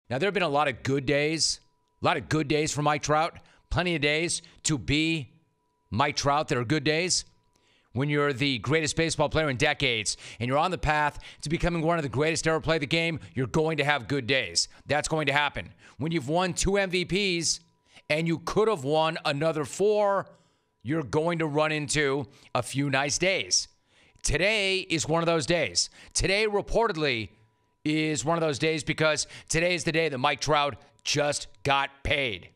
Now, there have been a lot of good days for Mike Trout, plenty of days to be Mike Trout that are good days. When you're the greatest baseball player in decades and you're on the path to becoming one of the greatest to ever play the game, you're going to have good days. That's going to happen. When you've won 2 MVPs and you could have won another 4, you're going to run into a few nice days. Today is one of those days. Today, reportedly, is one of those days because today is the day that Mike Trout just got paid.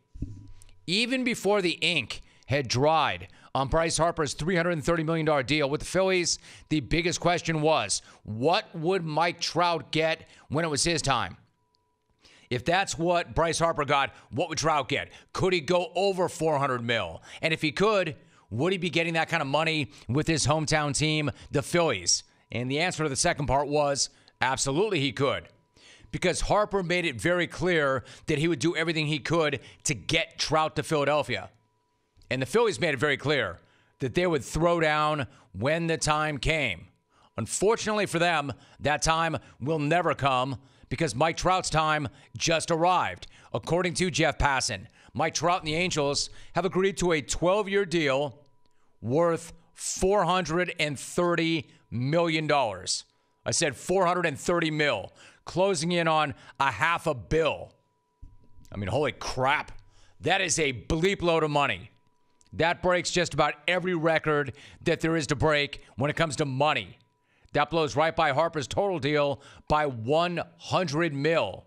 Even before the ink had dried on Bryce Harper's $330 million deal with the Phillies, the biggest question was, what would Mike Trout get when it was his time? If that's what Bryce Harper got, what would Trout get? Could he go over $400 million? And if he could, would he be getting that kind of money with his hometown team, the Phillies? And the answer to the second part was absolutely he could. Because Harper made it very clear that he would do everything he could to get Trout to Philadelphia. And the Phillies made it very clear that they would throw down when the time came. Unfortunately for them, that time will never come because Mike Trout's time just arrived. According to Jeff Passan, Mike Trout and the Angels have agreed to a 12-year deal worth $430 million. I said $430 million, closing in on $500 million. I mean, holy crap. That is a bleep load of money. That breaks just about every record that there is to break when it comes to money. That blows right by Harper's total deal by $100 million.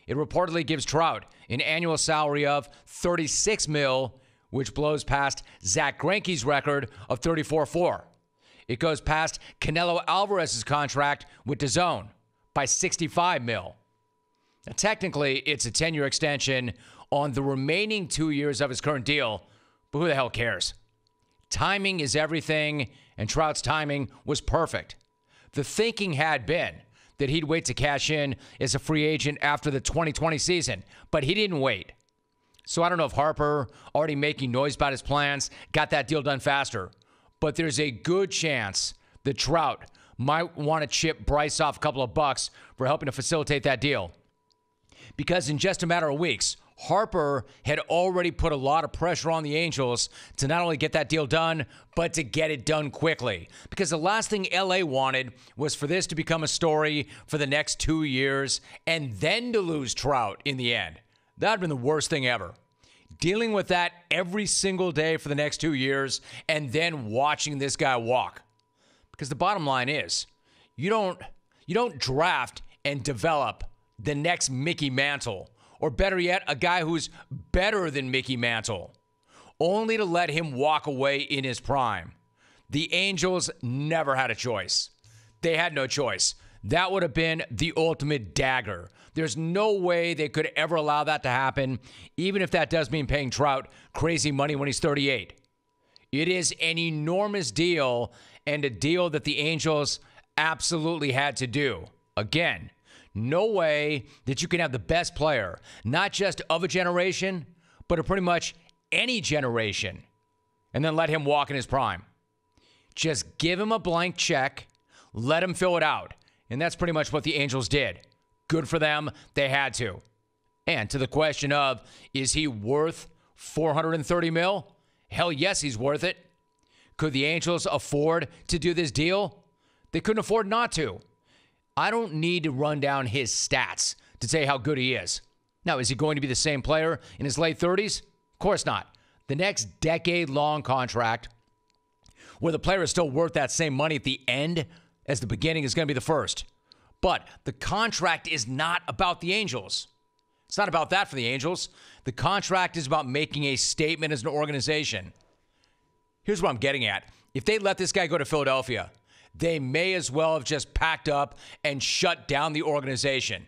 It reportedly gives Trout an annual salary of $36 million, which blows past Zach Greinke's record of $34.4. It goes past Canelo Alvarez's contract with DAZN by $65 million. Now, technically, it's a 10-year extension on the remaining 2 years of his current deal, but who the hell cares? Timing is everything, and Trout's timing was perfect. The thinking had been that he'd wait to cash in as a free agent after the 2020 season, but he didn't wait. So I don't know if Harper, already making noise about his plans, got that deal done faster. But there's a good chance that Trout might want to chip Bryce off a couple of bucks for helping to facilitate that deal. Because in just a matter of weeks, Harper had already put a lot of pressure on the Angels to not only get that deal done, but to get it done quickly. Because the last thing LA wanted was for this to become a story for the next 2 years and then to lose Trout in the end. That would have been the worst thing ever. Dealing with that every single day for the next 2 years and then watching this guy walk. Because the bottom line is, you don't draft and develop the next Mickey Mantle, or better yet, a guy who's better than Mickey Mantle, only to let him walk away in his prime. The Angels never had a choice. They had no choice. That would have been the ultimate dagger. There's no way they could ever allow that to happen, even if that does mean paying Trout crazy money when he's 38. It is an enormous deal, and a deal that the Angels absolutely had to do. Again, no way that you can have the best player, not just of a generation, but of pretty much any generation, and then let him walk in his prime. Just give him a blank check, let him fill it out. And that's pretty much what the Angels did. Good for them. They had to. And to the question of, is he worth $430 million? Hell yes, he's worth it. Could the Angels afford to do this deal? They couldn't afford not to. I don't need to run down his stats to say how good he is. Now, is he going to be the same player in his late 30s? Of course not. The next decade-long contract where the player is still worth that same money at the end as the beginning is going to be the first. But the contract is not about the Angels. It's not about that for the Angels. The contract is about making a statement as an organization. Here's what I'm getting at. If they let this guy go to Philadelphia, they may as well have just packed up and shut down the organization.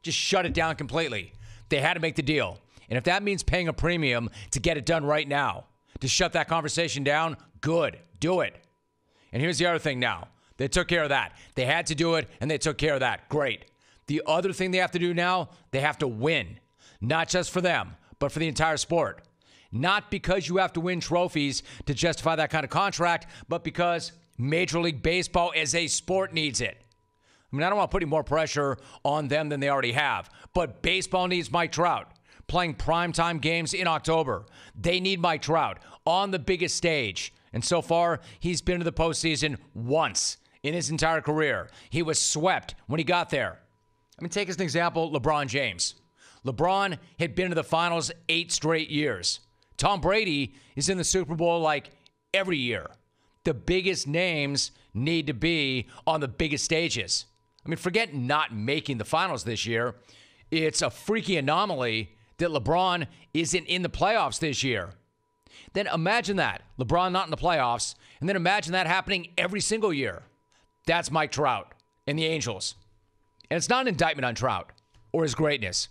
Just shut it down completely. They had to make the deal. And if that means paying a premium to get it done right now, to shut that conversation down, good. Do it. And here's the other thing now. They took care of that. They had to do it, and they took care of that. Great. The other thing they have to do now, they have to win. Not just for them, but for the entire sport. Not because you have to win trophies to justify that kind of contract, but because Major League Baseball as a sport needs it. I mean, I don't want to put any more pressure on them than they already have. But baseball needs Mike Trout playing primetime games in October. They need Mike Trout on the biggest stage. And so far, he's been to the postseason once in his entire career. He was swept when he got there. I mean, take as an example, LeBron James. LeBron had been to the finals 8 straight years. Tom Brady is in the Super Bowl like every year. The biggest names need to be on the biggest stages. I mean, forget not making the finals this year. It's a freaky anomaly that LeBron isn't in the playoffs this year. Then imagine that, LeBron not in the playoffs, and then imagine that happening every single year. That's Mike Trout and the Angels. And it's not an indictment on Trout or his greatness.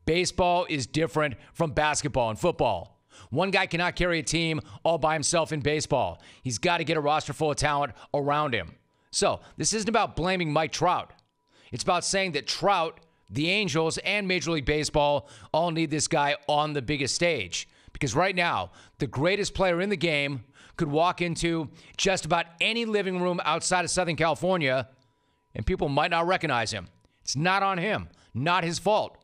Baseball is different from basketball and football. One guy cannot carry a team all by himself in baseball. He's got to get a roster full of talent around him. So this isn't about blaming Mike Trout. It's about saying that Trout, the Angels, and Major League Baseball all need this guy on the biggest stage. Because right now, the greatest player in the game could walk into just about any living room outside of Southern California, and people might not recognize him. It's not on him, not his fault.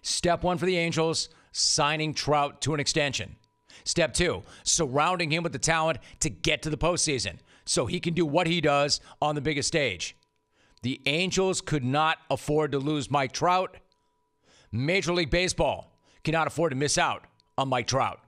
Step 1 for the Angels, signing Trout to an extension. Step 2, surrounding him with the talent to get to the postseason so he can do what he does on the biggest stage. The Angels could not afford to lose Mike Trout. Major League Baseball cannot afford to miss out on Mike Trout.